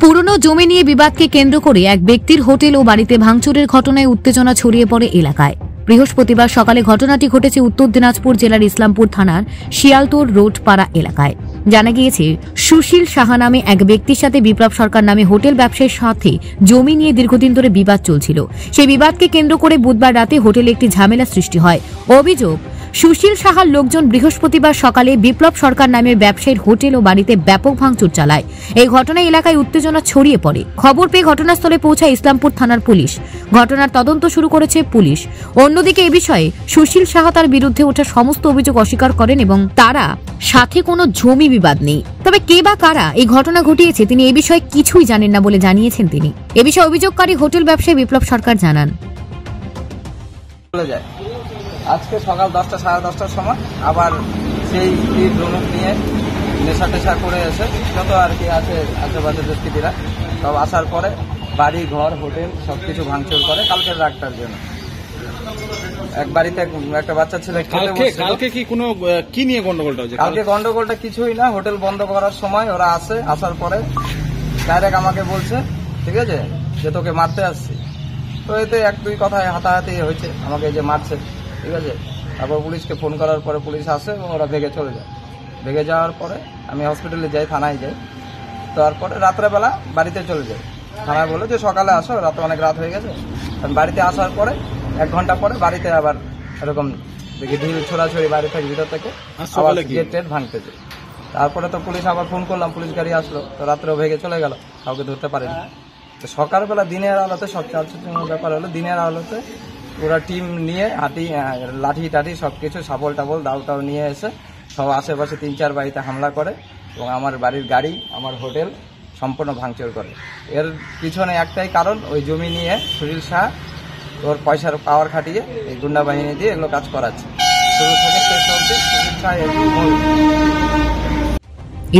পুরনো জমি নিয়ে বিবাদকে কেন্দ্র করে এক ব্যক্তির হোটেল ও বাড়িতে ভাঙচুরের ঘটনায় উত্তেজনা ছড়িয়ে পড়ে এলাকায়। বৃহস্পতিবার সকালে ঘটনাটি ঘটেছে উত্তর দিনাজপুর জেলার ইসলামপুর থানার শিয়ালতোর রোড পাড়া এলাকায়। জানা গিয়েছে, সুশীল সাহা নামে এক ব্যক্তির সাথে বিপ্লব সরকার নামে হোটেল ব্যবসায়ীর সাথে জমি নিয়ে দীর্ঘদিন ধরে বিবাদ চলছিল। সেই বিবাদকে কেন্দ্র করে বুধবার রাতে হোটেলে একটি ঝামেলা সৃষ্টি হয়। অভিযোগ, সুশীল সাহার লোকজন বৃহস্পতিবার সকালে বিপ্লব সরকার নামে ব্যবসায়ীর হোটেল ও বাড়িতে ব্যাপক ভাঙচুর চালায়। এই ঘটনায় এলাকায় উত্তেজনা ছড়িয়ে পড়ে। খবর পেয়ে ঘটনাস্থলে পৌঁছায় ইসলামপুর থানার পুলিশ। ঘটনার তদন্ত শুরু করেছে পুলিশ। অন্যদিকে এ বিষয়ে সুশীল সাহা তার বিরুদ্ধে ওঠা সমস্ত অভিযোগ অস্বীকার করেন এবং তারা সাথে কোনো জমি বিবাদ নেই। তবে কে বা কারা এই ঘটনা ঘটিয়েছে তিনি এ বিষয়ে কিছুই জানেন না বলে জানিয়েছেন তিনি। এ বিষয়ে অভিযোগকারী হোটেল ব্যবসায়ী বিপ্লব সরকার জানান, আজকে সকাল 10টা সাড়ে 10টার সময় আবার সেই রুনুক নিয়ে নেশা টেশা করে এসে যত আর কি আছে আশেপাশে দুষ্কৃতীরা সব আসার পরে বাড়ি ঘর হোটেল সবকিছু ভাঙচুর করে কালকের রাগটার জন্য। এক বাড়িতে একটা বাচ্চা ছেলে কালকে কি কোনো কি নিয়ে গন্ডগোলটা হয়েছে? কালকে গন্ডগোলটা কিছুই না, হোটেল বন্ধ করার সময় ওরা আসার পরে ডাইরেক্ট আমাকে বলছে, ঠিক আছে, যে তোকে মারতে আসছি। তো এতে এক দুই কথায় হাতাহাতি হয়েছে, আমাকে যে মারছে, ঠিক আছে। তারপর পুলিশকে ফোন করার পরে পুলিশ আসে এবং ওরা ভেগে চলে যায়। ভেগে যাওয়ার পরে আমি হসপিটালে যাই, থানায় যাই। তারপরে রাত্রেবেলা বাড়িতে চলে যাই। থানায় বলে যে সকালে আসো, রাতে অনেক রাত হয়ে গেছে। বাড়িতে আসার পরে 1 ঘন্টা পরে বাড়িতে আবার এরকম দেখি ঢিল ছোড়াছড়ি বাড়ি থেকে ভিতর থেকে গেট টেট ভাঙতেছে। তারপরে তো পুলিশ আবার ফোন করলাম, পুলিশ গাড়ি আসলো, তো রাত্রেও ভেগে চলে গেল, কাউকে ধরতে পারেনি। তো সকালবেলা দিনের আলোতে সব ব্যাপার হলো, দিনের আলোতে পুরা টিম নিয়ে লাঠি টাঠি সবকিছু সাবল টাবল দাও নিয়ে এসে সব আশেপাশে 3-4 বাড়িতে হামলা করে এবং আমার বাড়ির গাড়ি, আমার হোটেল সম্পূর্ণ ভাঙচুর করে। এর পিছনে একটাই কারণ, ওই জমি নিয়ে সুশীল শাহ ওর পয়সার পাওয়ার খাটিয়ে এই গুন্ডা বাহিনী দিয়ে এগুলো কাজ করাচ্ছে। শুরু থেকে শেষ অবধি সুশীল শাহ।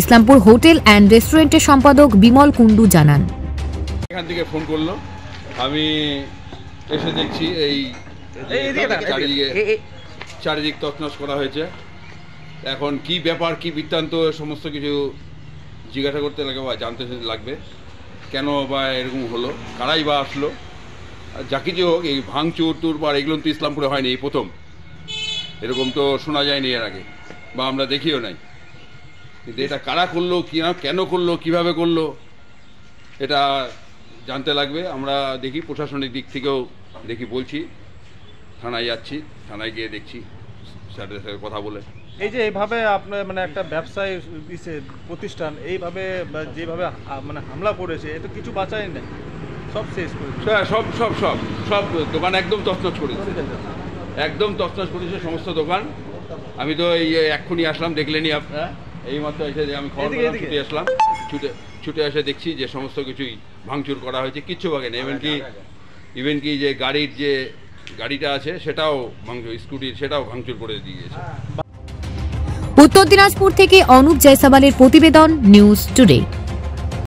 ইসলামপুর হোটেল অ্যান্ড রেস্টুরেন্টের সম্পাদক বিমল কুন্ডু জানান, এখান থেকে ফোন করলো, আমি এসে দেখছি এই চারিদিক তছনছ করা হয়েছে। এখন কি ব্যাপার, কি বৃত্তান্ত, সমস্ত কিছু জিজ্ঞাসা করতে লাগে বা জানতে লাগবে, কেন বা এরকম হলো, কারাই বা আসলো। যা কিছু হোক, এই ভাঙচুর তুরবার এগুলো তো ইসলামপুরে হয়নি, এই প্রথম। এরকম তো শোনা যায়নি এর আগে, বা আমরা দেখিও নাই। কিন্তু এটা কারা করলো, কেন করলো, কিভাবে করলো, এটা জানতে লাগবে। আমরা দেখি প্রশাসনিক দিক থেকেও দেখি, বলছি, থানায় যাচ্ছি, থানায় গিয়ে দেখছি, স্যারদের সাথে কথা বলে। এই যে এইভাবে আপনার মানে একটা ব্যবসায়ী প্রতিষ্ঠান এইভাবে যেভাবে মানে হামলা করেছে, এটা কিছু বাঁচায় নাই, সব শেষ করেছে। সব দোকান একদম তছনছ করেছে, একদম তছনছ করেছে সমস্ত দোকান। আমি তো এই এক্ষুনি আসলাম, দেখলেনি আপনারা, এইমাত্র এসে আমি খবর ছুটে আসলাম, ছুটে এসে দেখছি যে সমস্ত কিছুই ভাঙচুর করা হয়েছে, কিচ্ছু বাকি নেই। ইভেন কি যে গাড়িটা আছে সেটাও ভাঙচুর, স্কুটির সেটাও ভাঙচুর করে দিয়েছে। উত্তর দিনাজপুর থেকে অনুপ জয়সওয়ালের প্রতিবেদন, নিউজ টুডে।